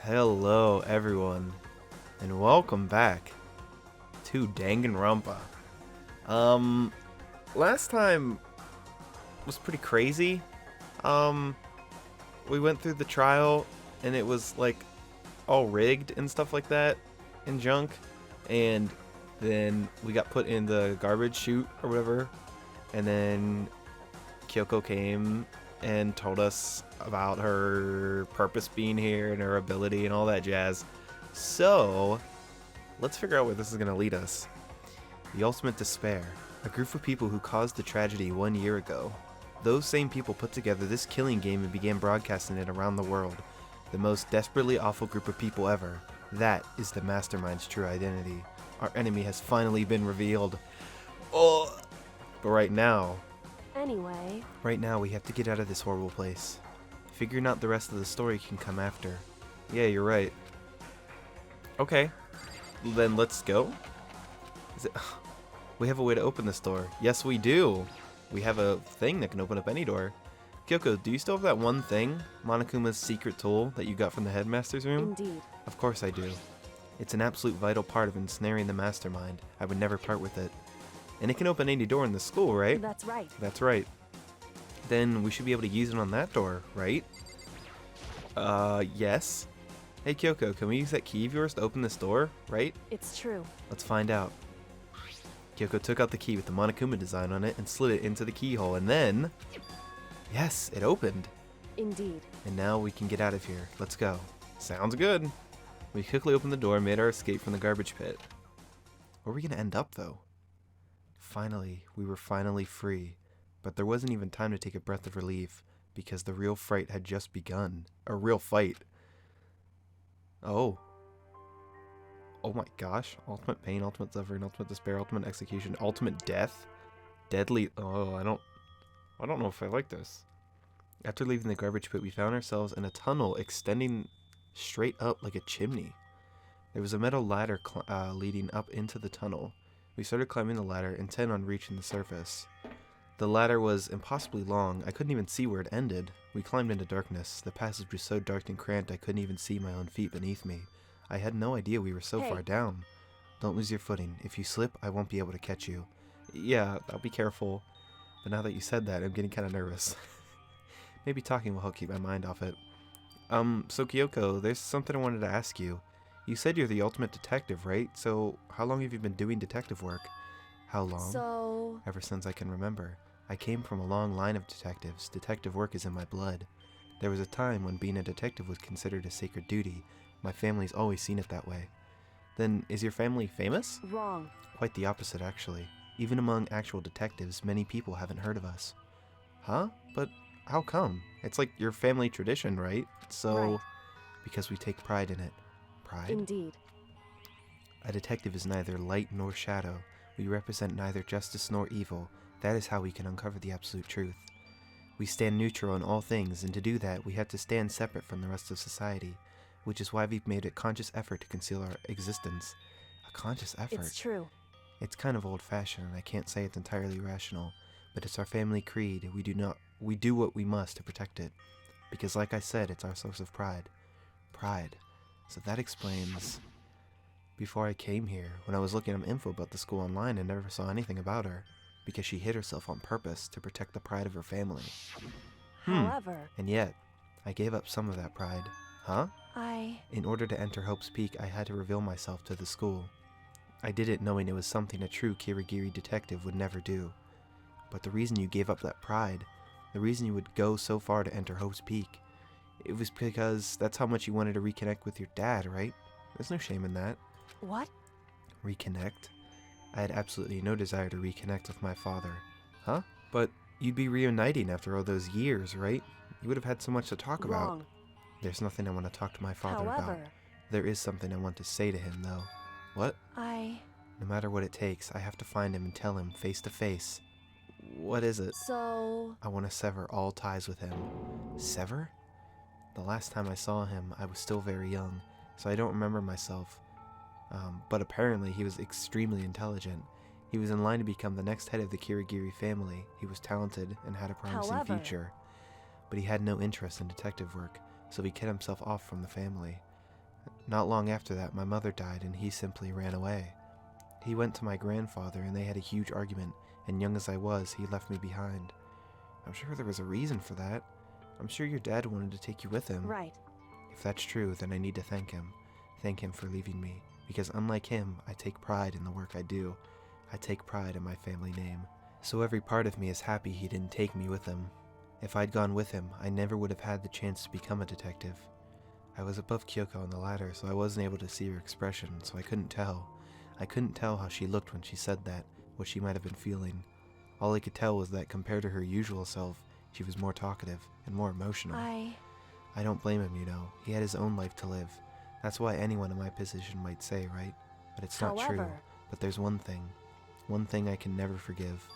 Hello, everyone, and welcome back to Danganronpa. Last time was pretty crazy. We went through the trial, and it was like all rigged and stuff like that, and junk, and then we got put in the garbage chute or whatever, and then Kyoko came and told us about her purpose being here and her ability and all that jazz. So, let's figure out where this is going to lead us. The Ultimate Despair. A group of people who caused the tragedy 1 year ago. Those same people put together this killing game and began broadcasting it around the world. The most desperately awful group of people ever. That is the Mastermind's true identity. Our enemy has finally been revealed. Oh! But right now, we have to get out of this horrible place. Figuring out the rest of the story can come after. Yeah, you're right. Okay, then let's go. Is it? We have a way to open this door. Yes, we do. We have a thing that can open up any door. Kyoko, do you still have that one thing, Monokuma's secret tool that you got from the headmaster's room? Indeed. Of course I do. It's an absolute vital part of ensnaring the mastermind. I would never part with it. And it can open any door in the school, right? That's right. That's right. Then we should be able to use it on that door, right? Yes. Hey Kyoko, can we use that key of yours to open this door, right? It's true. Let's find out. Kyoko took out the key with the Monokuma design on it and slid it into the keyhole, and then... Yes, it opened. Indeed. And now we can get out of here. Let's go. Sounds good. We quickly opened the door and made our escape from the garbage pit. Where are we going to end up, though? Finally, we were finally free. But there wasn't even time to take a breath of relief, because the real fight had just begun. A real fight. Oh. Oh my gosh. Ultimate pain, ultimate suffering, ultimate despair, ultimate execution, ultimate death. Deadly. Oh, I don't know if I like this. After leaving the garbage pit, we found ourselves in a tunnel extending straight up like a chimney. There was a metal ladder leading up into the tunnel. We started climbing the ladder, intent on reaching the surface. The ladder was impossibly long. I couldn't even see where it ended. We climbed into darkness. The passage was so dark and cramped I couldn't even see my own feet beneath me. I had no idea we were so far down. Don't lose your footing. If you slip, I won't be able to catch you. Yeah, I'll be careful. But now that you said that, I'm getting kind of nervous. Maybe talking will help keep my mind off it. So Kyoko, there's something I wanted to ask you. You said you're the ultimate detective, right? So, how long have you been doing detective work? How long? Ever since I can remember. I came from a long line of detectives. Detective work is in my blood. There was a time when being a detective was considered a sacred duty. My family's always seen it that way. Then, is your family famous? Wrong. Quite the opposite, actually. Even among actual detectives, many people haven't heard of us. Huh? But how come? It's like your family tradition, right? So, right. Because we take pride in it. Pride? Indeed. A detective is neither light nor shadow. We represent neither justice nor evil. That is how we can uncover the absolute truth. We stand neutral in all things, and to do that, we have to stand separate from the rest of society, which is why we've made a conscious effort to conceal our existence. A conscious effort? It's true. It's kind of old-fashioned, and I can't say it's entirely rational, but it's our family creed. We do what we must to protect it, because like I said, it's our source of pride. Pride. So that explains... Before I came here, when I was looking up info about the school online, I never saw anything about her, because she hid herself on purpose to protect the pride of her family. However... And yet, I gave up some of that pride. Huh? In order to enter Hope's Peak, I had to reveal myself to the school. I did it knowing it was something a true Kirigiri detective would never do. But the reason you gave up that pride, the reason you would go so far to enter Hope's Peak, it was because that's how much you wanted to reconnect with your dad, right? There's no shame in that. What? Reconnect? I had absolutely no desire to reconnect with my father. Huh? But you'd be reuniting after all those years, right? You would have had so much to talk about. Wrong. There's nothing I want to talk to my father about. There is something I want to say to him, though. What? No matter what it takes, I have to find him and tell him face to face. What is it? I want to sever all ties with him. Sever? The last time I saw him, I was still very young, so I don't remember myself. But apparently he was extremely intelligent. He was in line to become the next head of the Kirigiri family. He was talented and had a promising future. But he had no interest in detective work, so he cut himself off from the family. Not long after that, my mother died and he simply ran away. He went to my grandfather and they had a huge argument, and young as I was, he left me behind. I'm sure there was a reason for that. I'm sure your dad wanted to take you with him. Right. If that's true, then I need to thank him. Thank him for leaving me. Because unlike him, I take pride in the work I do. I take pride in my family name. So every part of me is happy he didn't take me with him. If I'd gone with him, I never would have had the chance to become a detective. I was above Kyoko on the ladder, so I wasn't able to see her expression, so I couldn't tell. I couldn't tell how she looked when she said that, what she might have been feeling. All I could tell was that compared to her usual self, she was more talkative and more emotional. I don't blame him, you know. He had his own life to live. That's why anyone in my position might say, right? But it's not true. But there's one thing I can never forgive.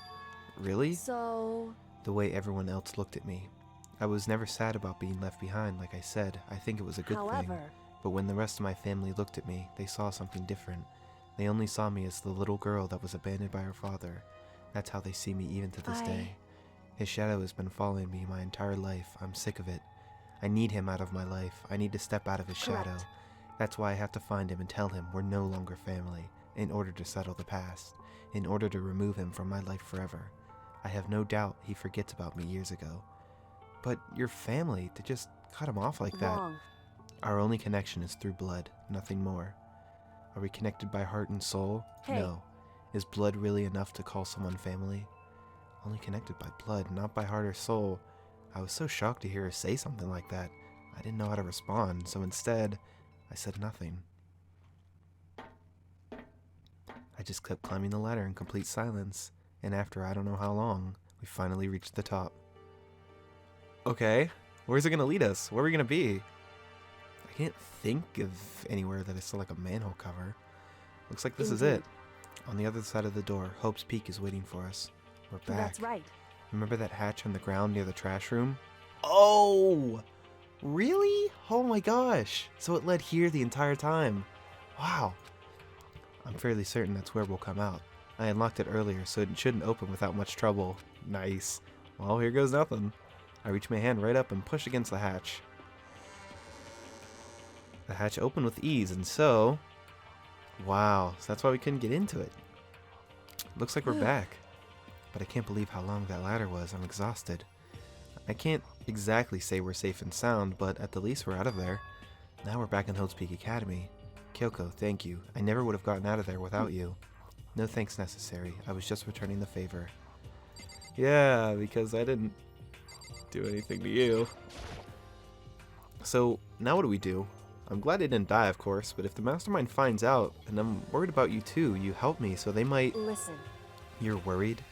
Really? So... The way everyone else looked at me. I was never sad about being left behind, like I said. I think it was a good thing. But when the rest of my family looked at me, they saw something different. They only saw me as the little girl that was abandoned by her father. That's how they see me even to this day. His shadow has been following me my entire life. I'm sick of it. I need him out of my life. I need to step out of his shadow. That's why I have to find him and tell him we're no longer family, in order to settle the past, in order to remove him from my life forever. I have no doubt he forgets about me years ago. But your family, to just cut him off like that. Our only connection is through blood, nothing more. Are we connected by heart and soul? No. Is blood really enough to call someone family? Only connected by blood, not by heart or soul. I was so shocked to hear her say something like that. I didn't know how to respond, so instead, I said nothing. I just kept climbing the ladder in complete silence, and after I don't know how long, we finally reached the top. Okay, where's it gonna lead us? Where are we gonna be? I can't think of anywhere that is still like a manhole cover. Looks like this is it. On the other side of the door, Hope's Peak is waiting for us. We're back. That's right. Remember that hatch on the ground near the trash room? Oh! Really? Oh my gosh! So it led here the entire time. Wow. I'm fairly certain that's where we'll come out. I unlocked it earlier, so it shouldn't open without much trouble. Nice. Well, here goes nothing. I reach my hand right up and push against the hatch. The hatch opened with ease, and so... Wow, so that's why we couldn't get into it. Looks like we're back. But I can't believe how long that ladder was. I'm exhausted. I can't exactly say we're safe and sound, but at the least we're out of there. Now we're back in Hope's Peak Academy. Kyoko, thank you. I never would have gotten out of there without you. No thanks necessary. I was just returning the favor. Yeah, because I didn't do anything to you. So, now what do we do? I'm glad I didn't die, of course, but if the mastermind finds out, and I'm worried about you too, you helped me, so they might... Listen. You're worried?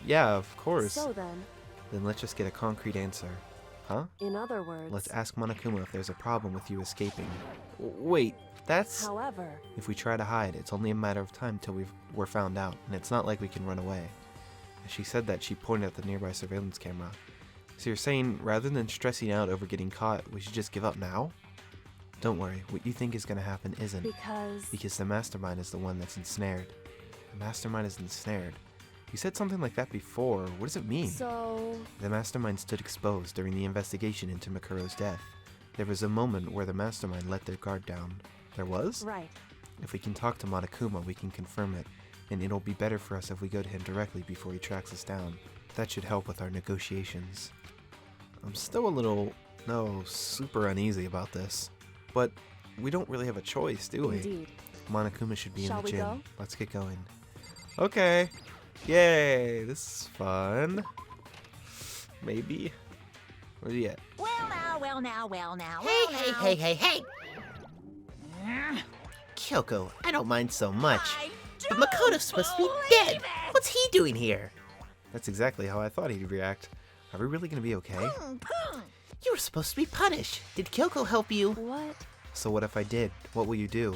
Yeah, of course. So then... Then let's just get a concrete answer. Huh? In other words... Let's ask Monokuma if there's a problem with you escaping. Wait, that's... However... If we try to hide, it's only a matter of time till we're found out, and it's not like we can run away. As she said that, she pointed at the nearby surveillance camera. So you're saying, rather than stressing out over getting caught, we should just give up now? Don't worry, what you think is going to happen isn't. Because the mastermind is the one that's ensnared. The mastermind is ensnared. You said something like that before. What does it mean? So... The mastermind stood exposed during the investigation into Makuro's death. There was a moment where the mastermind let their guard down. There was? Right. If we can talk to Monokuma, we can confirm it. And it'll be better for us if we go to him directly before he tracks us down. That should help with our negotiations. I'm still a little, super uneasy about this. But we don't really have a choice, do we? Indeed. Monokuma should be in the gym. Go? Let's get going. Okay. Yay, this is fun. Maybe. Where's he at? Well now. Hey! Kyoko, I don't mind so much. But Makoto's supposed to be dead. What's he doing here? That's exactly how I thought he'd react. Are we really gonna be okay? You were supposed to be punished. Did Kyoko help you? What? So what if I did? What will you do?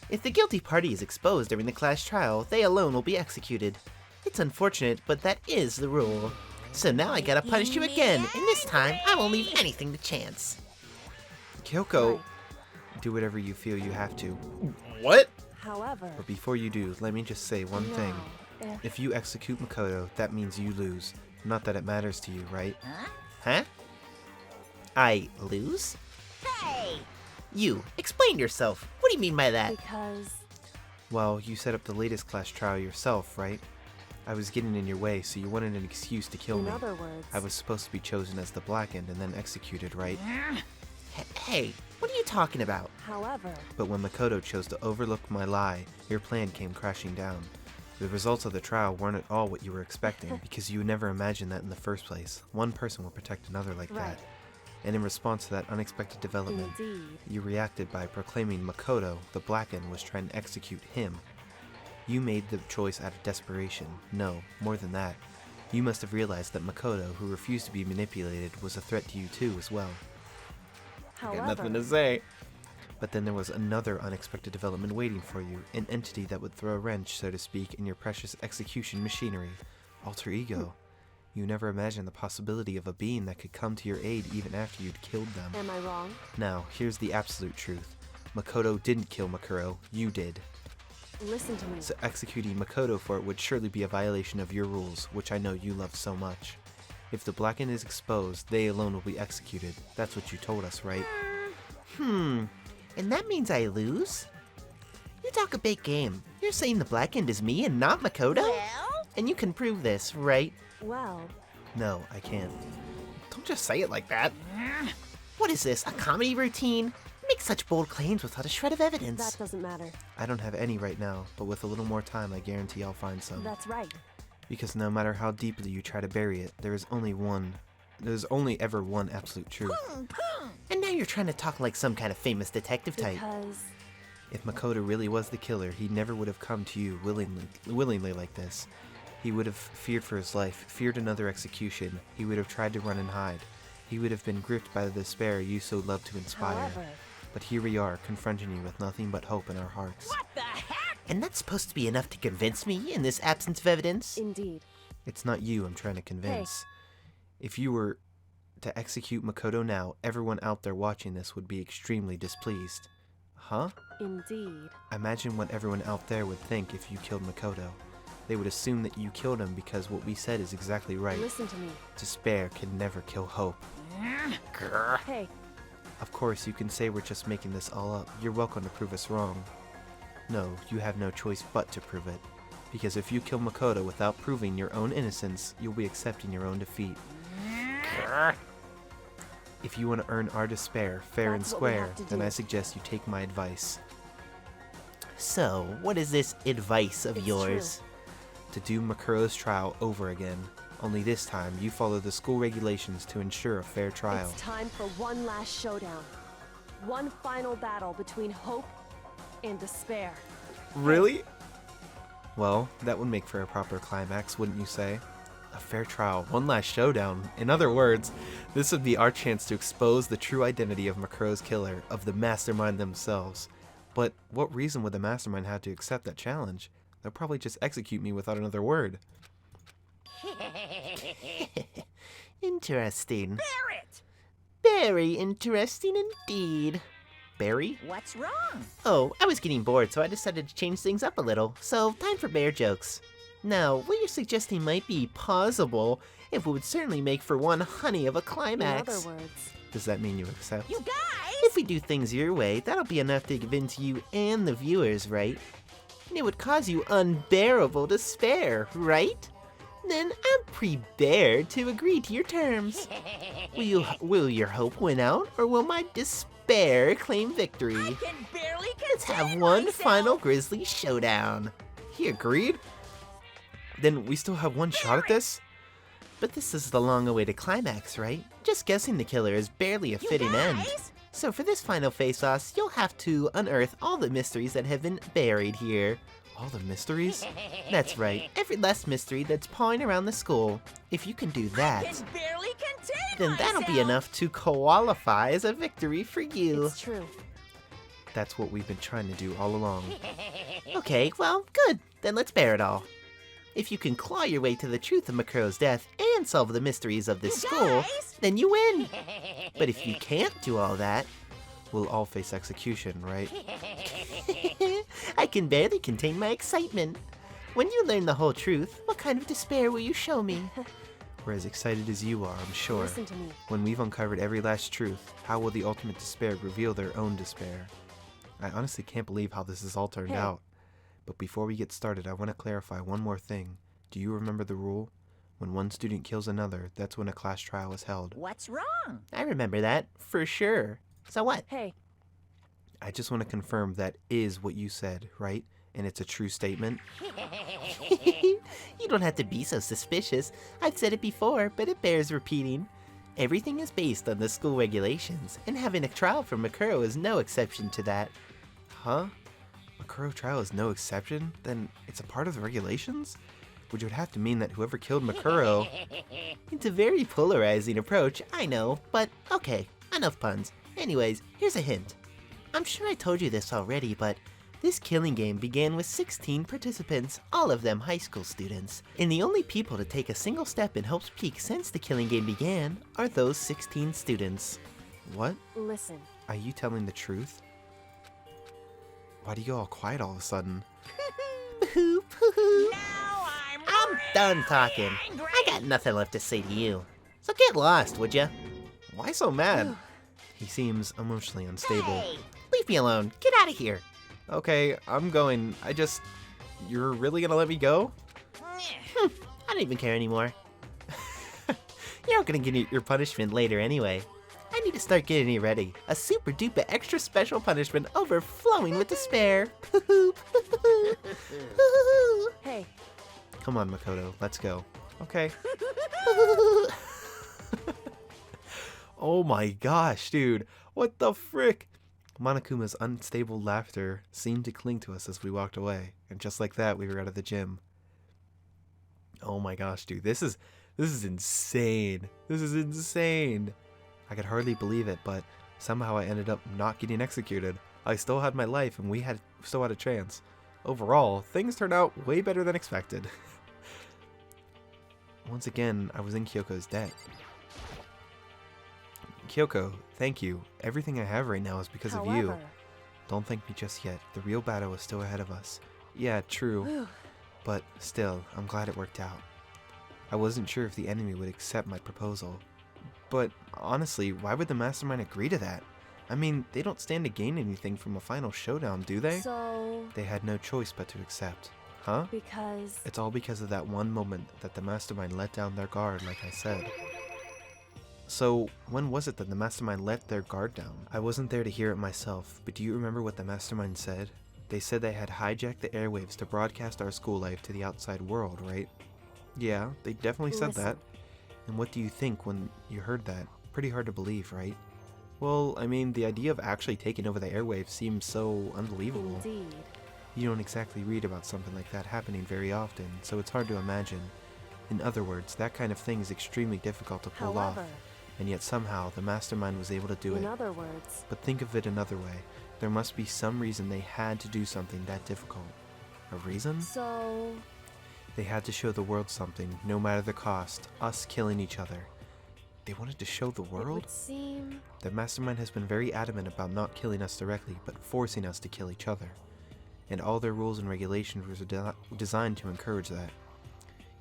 If the guilty party is exposed during the class trial, they alone will be executed. It's unfortunate, but that is the rule. So now I gotta punish you again, and this time I won't leave anything to chance. Kyoko, do whatever you feel you have to. What? However... But before you do, let me just say one thing. If you execute Makoto, that means you lose. Not that it matters to you, right? Huh? I lose? Hey! You, explain yourself. What do you mean by that? Because Well, you set up the latest class trial yourself, right? I was getting in your way, so you wanted an excuse to kill in me. other words, I was supposed to be chosen as the Blackened and then executed, right? Hey, what are you talking about? however, But when Makoto chose to overlook my lie, your plan came crashing down. The results of the trial weren't at all what you were expecting, because you never imagined that in the first place. One person will protect another like Right. that. And in response to that unexpected development, indeed, you reacted by proclaiming Makoto, the Blackened, was trying to execute him. You made the choice out of desperation. No, more than that. You must have realized that Makoto, who refused to be manipulated, was a threat to you too as well. however, say. But then there was another unexpected development waiting for you, an entity that would throw a wrench, so to speak, in your precious execution machinery. Alter ego. You never imagined the possibility of a being that could come to your aid even after you'd killed them. am I wrong? Now, here's the absolute truth. Makoto didn't kill Makuro, you did. Listen to me. So executing Makoto for it would surely be a violation of your rules, which I know you love so much. If the Blackened is exposed, they alone will be executed. That's what you told us, right? And that means I lose? You talk a big game. You're saying the Blackened is me and not Makoto? Well, And you can prove this, right? Well, No, I can't. Don't just say it like that. What is this, a comedy routine? You make such bold claims without a shred of evidence. that doesn't matter. I don't have any right now, but with a little more time, I guarantee I'll find some. That's right. Because no matter how deeply you try to bury it, there's only ever one absolute truth. And now you're trying to talk like some kind of famous detective type. Because If Makoto really was the killer, he never would have come to you willingly like this. He would have feared for his life, feared another execution. He would have tried to run and hide. He would have been gripped by the despair you so love to inspire. however, But here we are, confronting you with nothing but hope in our hearts. what the heck? And that's supposed to be enough to convince me in this absence of evidence? indeed, It's not you I'm trying to convince. If you were to execute Makoto now, everyone out there watching this would be extremely displeased. Huh? indeed, Imagine what everyone out there would think if you killed Makoto. They would assume that you killed him because what we said is exactly right. listen to me. Despair can never kill hope. Hey, Of course, you can say we're just making this all up. You're welcome to prove us wrong. No, you have no choice but to prove it. Because if you kill Makoto without proving your own innocence, you'll be accepting your own defeat. If you want to earn our despair fair and That's what we square, have to then do. I suggest you take my advice. So, what is this advice of It's yours? To do Makuro's trial over again. Only this time, you follow the school regulations to ensure a fair trial. it's time for one last showdown. One final battle between hope and despair. Really? Well, that would make for a proper climax, wouldn't you say? A fair trial, one last showdown. In other words, this would be our chance to expose the true identity of Makuro's killer, of the mastermind themselves. But what reason would the mastermind have to accept that challenge? They'll probably just execute me without another word. Interesting. Barrett! Very interesting indeed. Barry? What's wrong? Oh, I was getting bored, so I decided to change things up a little. So, time for bear jokes. Now, what you're suggesting might be plausible. It would certainly make for one honey of a In climax. other words, Does that mean you accept? You guys! If we do things your way, that'll be enough to convince you and the viewers, right? And it would cause you unbearable despair, right? Then I'm prepared to agree to your terms. Will your hope win out, or will my despair claim victory? I can barely Let's have contain one myself. final grisly showdown. He agreed? Then we still have one shot at this? But this is the long-awaited climax, right? Just guessing the killer is barely a You fitting end. guys? So for this final face-off, you'll have to unearth all the mysteries that have been buried here. All the mysteries? That's right, every last mystery that's pawing around the school. If you can do I that, can barely contain then that'll be myself. enough to qualify as a victory for you. it's true. That's what we've been trying to do all along. Okay, well, good. Then let's bear it all. If you can claw your way to the truth of Makuro's death and solve the mysteries of this You school, guys? then you win. But if you can't do all that, We'll all face execution, right? I can barely contain my excitement. When you learn the whole truth, what kind of despair will you show me? We're as excited as you are, I'm sure. Listen to me. When we've uncovered every last truth, how will the ultimate despair reveal their own despair? I honestly can't believe how this has all turned out. But before we get started, I want to clarify one more thing. Do you remember the rule? When one student kills another, that's when a class trial is held. What's wrong? I remember that, for sure. So what? Hey, I just want to confirm that is what you said, right? And it's a true statement? You don't have to be so suspicious. I've said it before, but it bears repeating. Everything is based on the school regulations, and having a trial for Makuro is no exception to that. Huh? Makuro trial is no exception? Then it's a part of the regulations? Which would have to mean that whoever killed Makuro... It's a very polarizing approach, I know, but okay, enough puns. Anyways, here's a hint. I'm sure I told you this already, but this killing game began with 16 participants, all of them high school students. And the only people to take a single step in Hope's Peak since the killing game began are those 16 students. What? listen. Are you telling the truth? Why do you go all quiet all of a sudden? Now I'm done talking. I got nothing left to say to you. So get lost, would ya? Why so mad? He seems emotionally unstable. Hey, Leave me alone. Get out of here. Okay, I'm going. You're really gonna let me go? I don't even care anymore. You're not gonna get your punishment later anyway. I need to start getting you ready. A super duper extra special punishment overflowing with despair. Hey, Come on, Makoto, let's go. Okay. Oh my gosh, dude. What the frick? Monokuma's unstable laughter seemed to cling to us as we walked away, and just like that, we were out of the gym. Oh my gosh, dude. This is insane. This is insane. I could hardly believe it, but somehow I ended up not getting executed. I still had my life, and we still had a chance. Overall, things turned out way better than expected. Once again, I was in Kyoko's debt. Kyoko, thank you. Everything I have right now is because of you. however, Don't thank me just yet. The real battle is still ahead of us. Yeah, true. whew, But still, I'm glad it worked out. I wasn't sure if the enemy would accept my proposal. But honestly, why would the mastermind agree to that? I mean, they don't stand to gain anything from a final showdown, do they? so, They had no choice but to accept. Huh? because, It's all because of that one moment that the mastermind let down their guard, like I said. So, when was it that the mastermind let their guard down? I wasn't there to hear it myself, but do you remember what the mastermind said? They said they had hijacked the airwaves to broadcast our school life to the outside world, right? Yeah, they definitely said Listen. that. And what do you think when you heard that? Pretty hard to believe, right? Well, I mean, the idea of actually taking over the airwaves seems so unbelievable. indeed, You don't exactly read about something like that happening very often, so it's hard to imagine. In other words, that kind of thing is extremely difficult to pull off, however, and yet somehow the mastermind was able to do in it. other words, But think of it another way. There must be some reason they had to do something that difficult. A reason? so, They had to show the world something, no matter the cost. Us killing each other. They wanted to show the it world? would seem, The mastermind has been very adamant about not killing us directly, but forcing us to kill each other. And all their rules and regulations were designed to encourage that.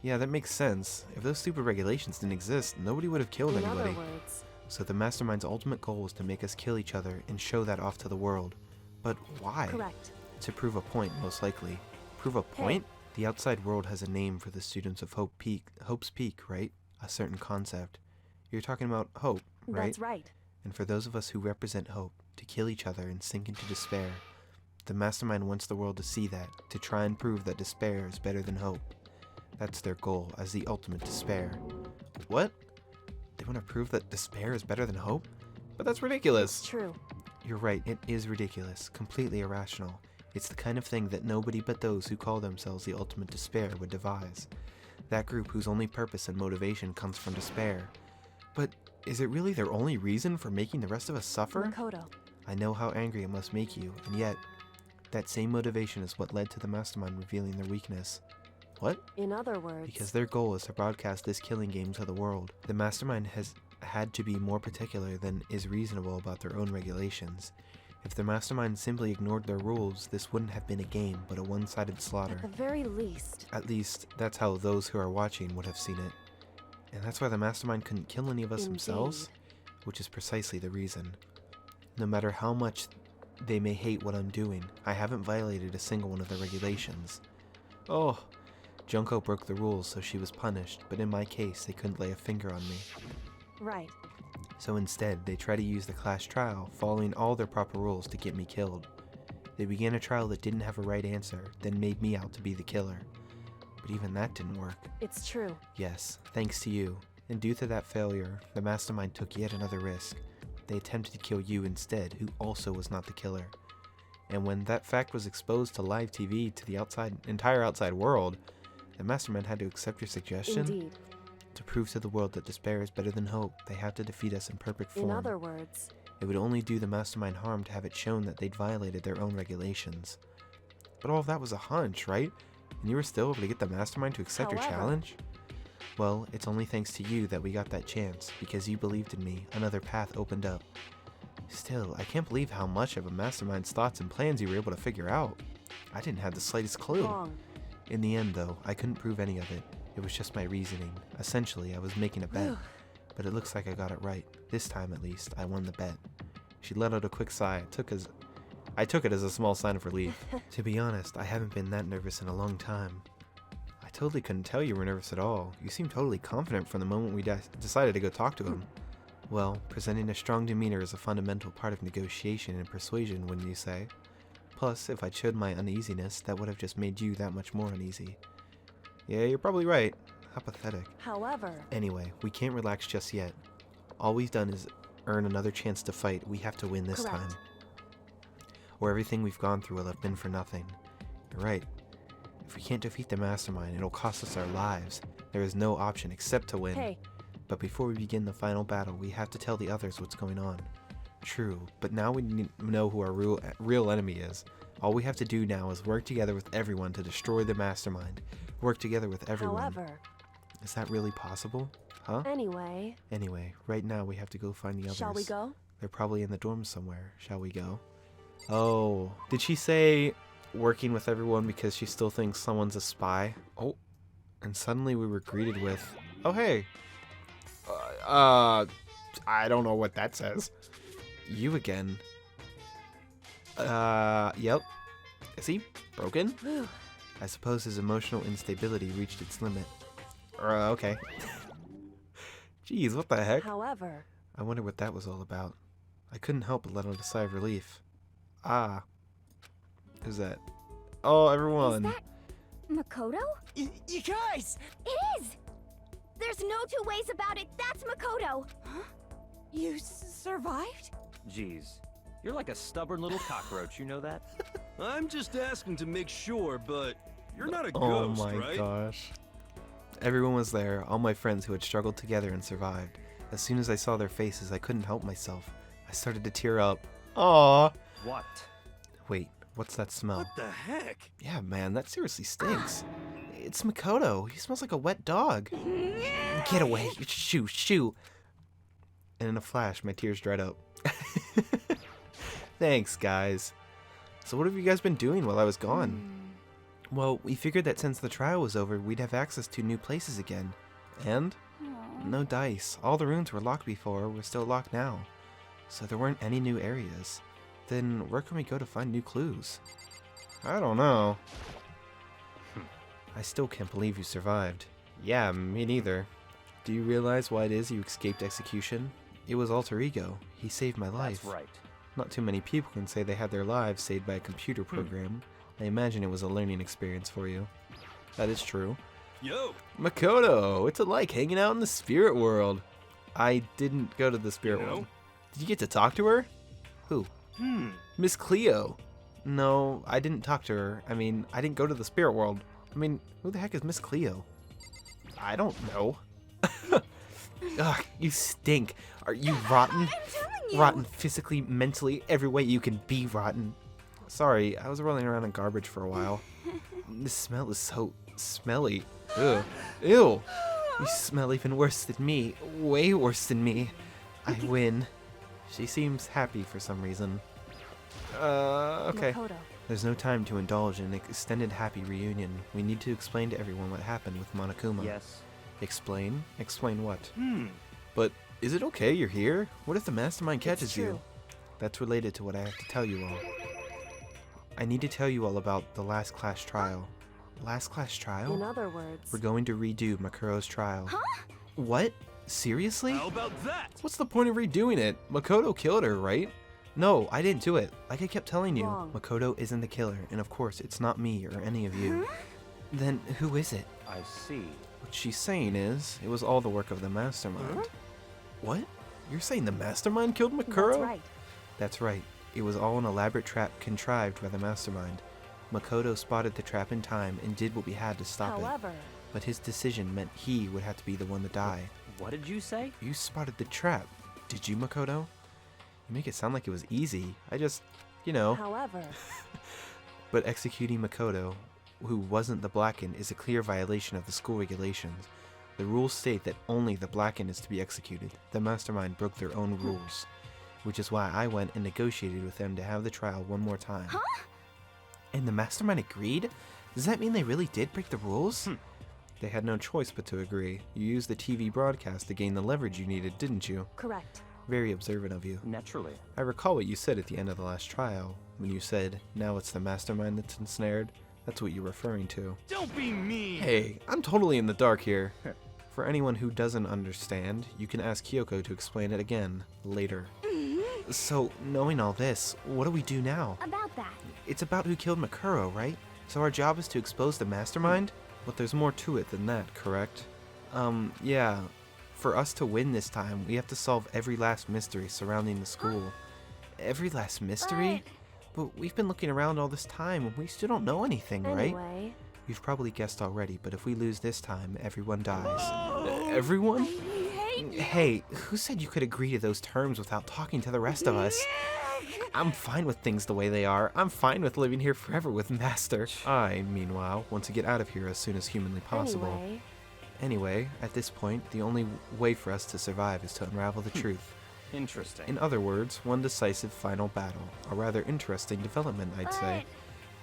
Yeah, that makes sense. If those stupid regulations didn't exist, nobody would have killed in anybody. other words, So the mastermind's ultimate goal was to make us kill each other and show that off to the world. But why? correct, To prove a point, most likely. Prove a point? The outside world has a name for the students of Hope's Peak, right? A certain concept. You're talking about hope, right? that's right, And for those of us who represent hope, to kill each other and sink into despair, the mastermind wants the world to see that, to try and prove that despair is better than hope. That's their goal, as the ultimate despair. What? They want to prove that despair is better than hope? But that's ridiculous! true, You're right, it is ridiculous, completely irrational. It's the kind of thing that nobody but those who call themselves the ultimate despair would devise. That group whose only purpose and motivation comes from despair. But is it really their only reason for making the rest of us suffer? Makoto, I know how angry it must make you, and yet, that same motivation is what led to the mastermind revealing their weakness. What? in other words, Because their goal is to broadcast this killing game to the world. The mastermind has had to be more particular than is reasonable about their own regulations. If the mastermind simply ignored their rules, this wouldn't have been a game, but a one-sided slaughter. at the very least, At least, that's how those who are watching would have seen it. And that's why the mastermind couldn't kill any of us themselves, Indeed. which is precisely the reason. No matter how much they may hate what I'm doing, I haven't violated a single one of the regulations. Oh, Junko broke the rules, so she was punished, but in my case, they couldn't lay a finger on me. Right. So instead, they try to use the class trial, following all their proper rules to get me killed. They began a trial that didn't have a right answer, then made me out to be the killer. But even that didn't work. It's true. Yes, thanks to you. And due to that failure, the mastermind took yet another risk. They attempted to kill you instead, who also was not the killer. And when that fact was exposed to live TV to the entire outside world, the mastermind had to accept your suggestion. Indeed. To prove to the world that despair is better than hope, they have to defeat us in perfect form. In other words, It would only do the mastermind harm to have it shown that they'd violated their own regulations. But all of that was a hunch, right? And you were still able to get the mastermind to accept your However- challenge? Well, it's only thanks to you that we got that chance. Because you believed in me, another path opened up. Still, I can't believe how much of a mastermind's thoughts and plans you were able to figure out. I didn't have the slightest clue. wrong. In the end, though, I couldn't prove any of it. It was just my reasoning. Essentially, I was making a bet. Whew. But it looks like I got it right. This time, at least, I won the bet. She let out a quick sigh. I took it as a small sign of relief. To be honest, I haven't been that nervous in a long time. I totally couldn't tell you were nervous at all. You seemed totally confident from the moment we decided to go talk to him. Well, presenting a strong demeanor is a fundamental part of negotiation and persuasion, wouldn't you say? Plus, if I showed my uneasiness, that would have just made you that much more uneasy. Yeah, you're probably right. How pathetic. However, Anyway, we can't relax just yet. All we've done is earn another chance to fight. We have to win this Correct. time. Or everything we've gone through will have been for nothing. You're right. If we can't defeat the mastermind, it'll cost us our lives. There is no option except to win. hey, But before we begin the final battle, we have to tell the others what's going on. True, but now we know who our real enemy is. All we have to do now is work together with everyone to destroy the mastermind. Work together with everyone. however, Is that really possible? Huh? anyway, Anyway, right now we have to go find the others. shall we go? They're probably in the dorms somewhere. Shall we go? Oh, did she say working with everyone because she still thinks someone's a spy? Oh, and suddenly we were greeted with, oh hey. I don't know what that says. You again. Yep. Is he broken? Whew. I suppose his emotional instability reached its limit. Okay. Jeez, what the heck? However, I wonder what that was all about. I couldn't help but let out a sigh of relief. Ah. Who's that? Oh, everyone. Is that Makoto? You guys! It is! There's no two ways about it. That's Makoto. You survived? Jeez, you're like a stubborn little cockroach, you know that? I'm just asking to make sure, but you're not a Oh ghost, my right? gosh. Everyone was there, all my friends who had struggled together and survived. As soon as I saw their faces, I couldn't help myself. I started to tear up. Aww. What? Wait, what's that smell? What the heck? Yeah, man, that seriously stinks. It's Makoto. He smells like a wet dog. Get away. Shoo, shoo. And in a flash, my tears dried up. Thanks, guys. So what have you guys been doing while I was gone? Well, we figured that since the trial was over, we'd have access to new places again. And? No dice. All the rooms were locked before were still locked now. So there weren't any new areas. Then where can we go to find new clues? I don't know. I still can't believe you survived. Yeah, me neither. Do you realize why it is you escaped execution? It was Alter Ego. He saved my life. That's right. Not too many people can say they had their lives saved by a computer program. I imagine it was a learning experience for you. That is true. Yo, Makoto, what's it like hanging out in the spirit world? I didn't go to the spirit You know? world. Did you get to talk to her? Who? Miss Cleo. No, I didn't talk to her. I mean, I didn't go to the spirit world. I mean, who the heck is Miss Cleo? I don't know. Ugh, you stink. Are you rotten? I'm telling you. Rotten physically, mentally, every way you can be rotten. Sorry, I was rolling around in garbage for a while. This smell is so smelly. Ugh. Ew. You smell even worse than me. Way worse than me. I win. She seems happy for some reason. Okay. Makoto. There's no time to indulge in an extended happy reunion. We need to explain to everyone what happened with Monokuma. Yes. Explain? Explain what? Hmm. But is it okay you're here? What if the mastermind catches true. you? That's related to what I have to tell you all. I need to tell you all about the last class trial. Last class trial? In other words, We're going to redo Makoto's trial. Huh? What? Seriously? How about that? What's the point of redoing it? Makoto killed her, right? No, I didn't do it. Like I kept telling you, Wrong. Makoto isn't the killer, and of course, it's not me or any of you. Then who is it? I see. What she's saying is, it was all the work of the mastermind. What? You're saying the mastermind killed Makuro? that's right. That's right. It was all an elaborate trap contrived by the mastermind. Makoto spotted the trap in time and did what we had to stop it. However, But his decision meant he would have to be the one to die. What did you say? You spotted the trap. Did you, Makoto? You make it sound like it was easy. I just, you know. however, But executing Makoto, who wasn't the Blackened, is a clear violation of the school regulations. The rules state that only the Blackened is to be executed. The mastermind broke their own rules, which is why I went and negotiated with them to have the trial one more time. Huh? And the mastermind agreed? Does that mean they really did break the rules? They had no choice but to agree. You used the TV broadcast to gain the leverage you needed, didn't you? correct. Very observant of you. Naturally. I recall what you said at the end of the last trial, when you said, now it's the mastermind that's ensnared. That's what you're referring to. Don't be mean. Hey, I'm totally in the dark here. For anyone who doesn't understand, you can ask Kyoko to explain it again, later. So, knowing all this, what do we do now? About that. It's about who killed Makuro, right? So our job is to expose the mastermind? But there's more to it than that, correct? Yeah. For us to win this time, we have to solve every last mystery surrounding the school. Every last mystery? But we've been looking around all this time and we still don't know anything, right? Anyway, You've probably guessed already, but if we lose this time, everyone dies. Everyone? Hey, who said you could agree to those terms without talking to the rest of us? I'm fine with things the way they are. I'm fine with living here forever with Master. I, meanwhile, want to get out of here as soon as humanly possible. Anyway, at this point, the only way for us to survive is to unravel the truth. Interesting. In other words, one decisive final battle. A rather interesting development, I'd say.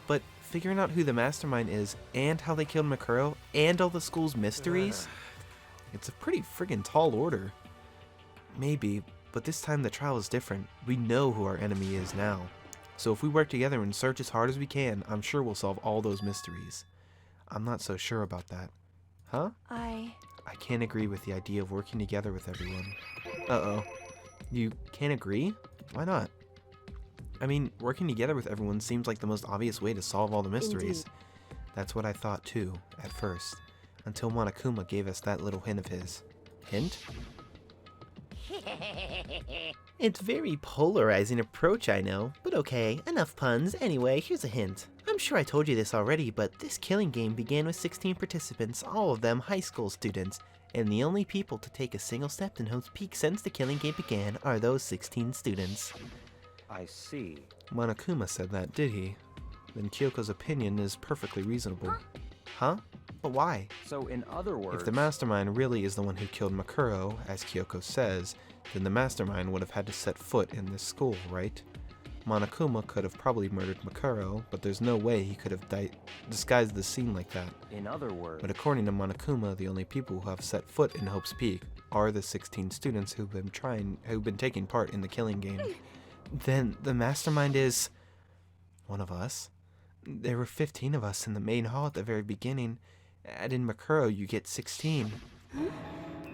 But figuring out who the mastermind is, and how they killed Makuro, and all the school's mysteries? It's a pretty friggin' tall order. Maybe, but this time the trial is different. We know who our enemy is now. So if we work together and search as hard as we can, I'm sure we'll solve all those mysteries. I'm not so sure about that. Huh? I can't agree with the idea of working together with everyone. Uh-oh. You can't agree? Why not? I mean, working together with everyone seems like the most obvious way to solve all the mysteries. Indeed. That's what I thought too, at first. Until Monokuma gave us that little hint of his. Hint? It's very polarizing approach, I know. But okay, enough puns. Anyway, here's a hint. I'm sure I told you this already, but this killing game began with 16 participants, all of them high school students. And the only people to take a single step in Hope's Peak since the killing game began are those 16 students. I see. Monokuma said that, did he? Then Kyoko's opinion is perfectly reasonable. Huh? But why? So in other words... If the mastermind really is the one who killed Makuro, as Kyoko says, then the mastermind would have had to set foot in this school, right? Monokuma could have probably murdered Makuro, but there's no way he could have disguised the scene like that. In other words... But according to Monokuma, the only people who have set foot in Hope's Peak are the 16 students who've been taking part in the killing game. Then the mastermind is one of us. There were 15 of us in the main hall at the very beginning. Add in Makuro, you get 16.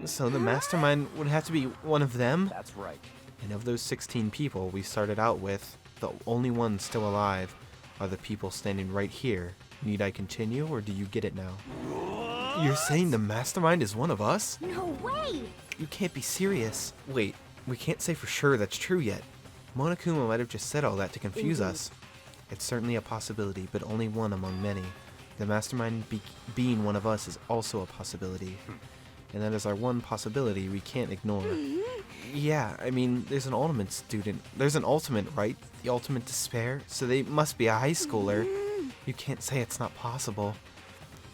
So the mastermind would have to be one of them? That's right. And of those 16 people we started out with, the only ones still alive are the people standing right here. Need I continue, or do you get it now? You're saying the mastermind is one of us? No way! You can't be serious. Wait, we can't say for sure that's true yet. Monokuma might have just said all that to confuse us. It's certainly a possibility, but only one among many. The mastermind being one of us is also a possibility. And that is our one possibility we can't ignore. Yeah, I mean, there's an ultimate student. There's an ultimate, right? The ultimate despair, so they must be a high schooler. You can't say it's not possible.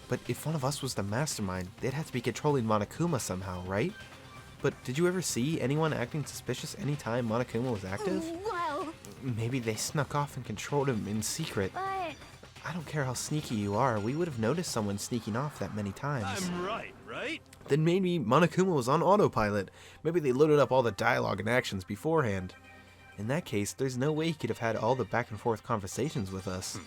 But if one of us was the mastermind, they'd have to be controlling Monokuma somehow, right? But did you ever see anyone acting suspicious anytime Monokuma was active? Well, Maybe they snuck off and controlled him in secret. but... I don't care how sneaky you are, we would have noticed someone sneaking off that many times. I'm right, right? right? Then maybe Monokuma was on autopilot. Maybe they loaded up all the dialogue and actions beforehand. In that case, there's no way he could have had all the back and forth conversations with us.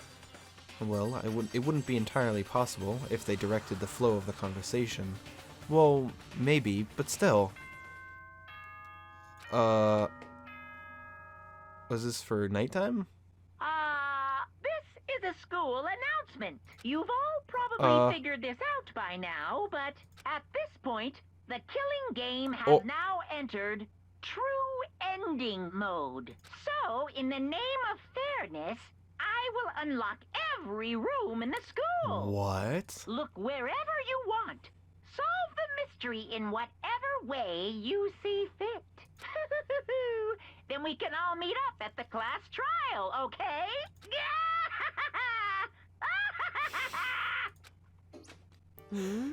Well, it wouldn't be entirely possible if they directed the flow of the conversation. Well, maybe, but still. Was this for nighttime? This is a school announcement. You've all probably figured this out by now, but at this point, the killing game has now entered true ending mode. So, in the name of fairness, I will unlock every room in the school. What? Look wherever you want. Solve the mystery in whatever way you see fit. Then we can all meet up at the class trial, okay?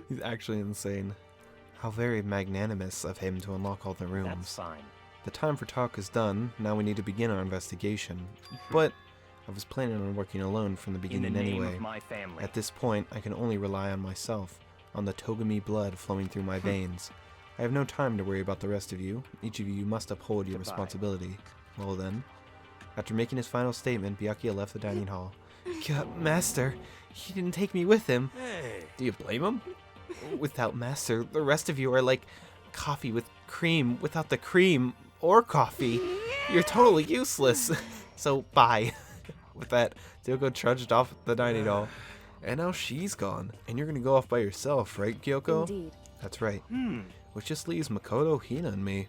He's actually insane. How very magnanimous of him to unlock all the rooms. That's fine. The time for talk is done. Now we need to begin our investigation. But I was planning on working alone from the In the beginning name anyway. of my family. At this point, I can only rely on myself, on the Togami blood flowing through my veins. I have no time to worry about the rest of you. Each of you must uphold your responsibility. Well then. After making his final statement, Byakuya left the dining hall. Master, he didn't take me with him. Hey. Do you blame him? Without Master, the rest of you are like coffee with cream without the cream or coffee. You're totally useless. So, bye. With that, Kyoko trudged off the dining hall. And now she's gone. And you're gonna go off by yourself, right, Kyoko? Indeed. That's right. Which just leaves Makoto, Hina, and me.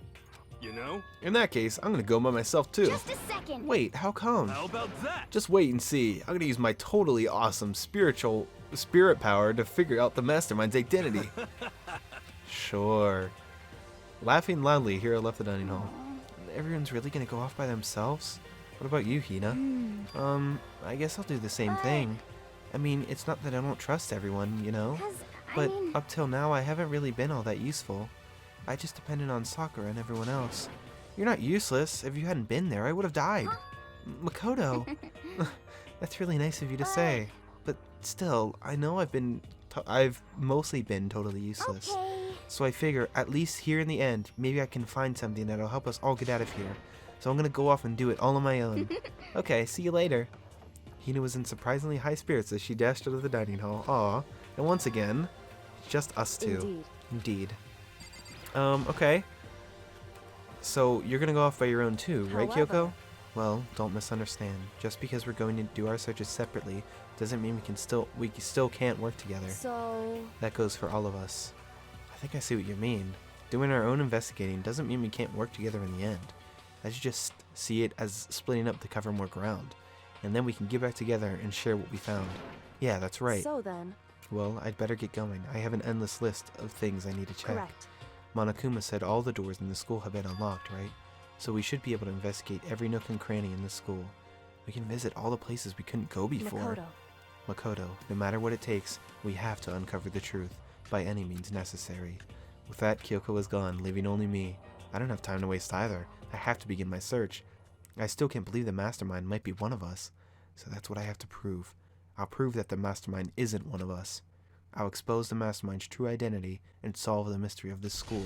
You know? In that case, I'm gonna go by myself too. Just a second. Wait, how come? How about that? Just wait and see. I'm gonna use my totally awesome spirit power to figure out the mastermind's identity. Sure. Laughing loudly, Hiro left the dining hall. Everyone's really gonna go off by themselves? What about you, Hina? I guess I'll do the same thing. I mean, it's not that I don't trust everyone, you know? 'Cause, But up till now, I haven't really been all that useful. I just depended on Sakura and everyone else. You're not useless. If you hadn't been there, I would have died. Makoto. That's really nice of you to say. But still, I know I've mostly been totally useless. Okay. So I figure, at least here in the end, maybe I can find something that'll help us all get out of here. So I'm gonna go off and do it all on my own. Okay, see you later. Hina was in surprisingly high spirits as she dashed out of the dining hall. Aw. And once again, just us two. Indeed. Indeed. Okay. So you're gonna go off by your own too, right, However- Kyoko? Well, don't misunderstand. Just because we're going to do our searches separately doesn't mean we still can't work together. So, That goes for all of us. I think I see what you mean. Doing our own investigating doesn't mean we can't work together in the end. I should just see it as splitting up to cover more ground. And then we can get back together and share what we found. Yeah, that's right. so then, Well, I'd better get going. I have an endless list of things I need to check. correct. Monokuma said all the doors in the school have been unlocked, right? So we should be able to investigate every nook and cranny in the school. We can visit all the places we couldn't go before. Makoto, no matter what it takes, we have to uncover the truth, by any means necessary. With that, Kyoko was gone, leaving only me. I don't have time to waste either. I have to begin my search. I still can't believe the mastermind might be one of us. So that's what I have to prove. I'll prove that the mastermind isn't one of us. I'll expose the mastermind's true identity and solve the mystery of this school.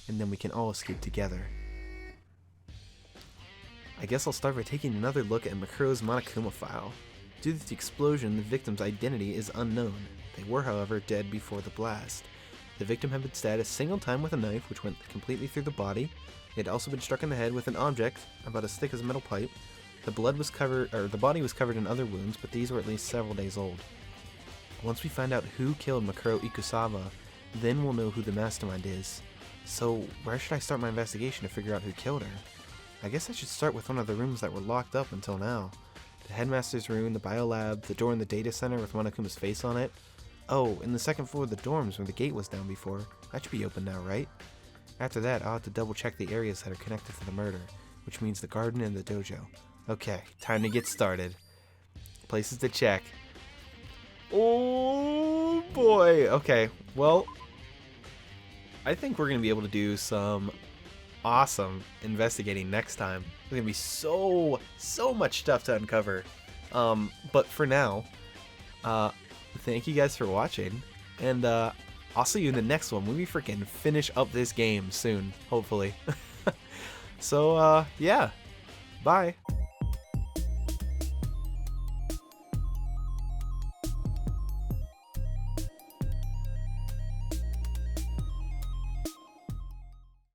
And then we can all escape together. I guess I'll start by taking another look at Makuro's Monokuma file. Due to the explosion, the victim's identity is unknown. They were, however, dead before the blast. The victim had been stabbed a single time with a knife, which went completely through the body. It had also been struck in the head with an object about as thick as a metal pipe. The body was covered in other wounds, but these were at least several days old. Once we find out who killed Makuro Ikusawa, then we'll know who the mastermind is. So, where should I start my investigation to figure out who killed her? I guess I should start with one of the rooms that were locked up until now. The headmaster's room, the biolab, the door in the data center with Monokuma's face on it. Oh, and the second floor of the dorms where the gate was down before. That should be open now, right? After that, I'll have to double check the areas that are connected to the murder, which means the garden and the dojo. Okay, time to get started. Places to check. Oh boy. Okay, well, I think we're going to be able to do some awesome investigating next time. There's going to be so much stuff to uncover. But for now, thank you guys for watching, and I'll see you in the next one when we freaking finish up this game soon, hopefully. So, yeah. Bye.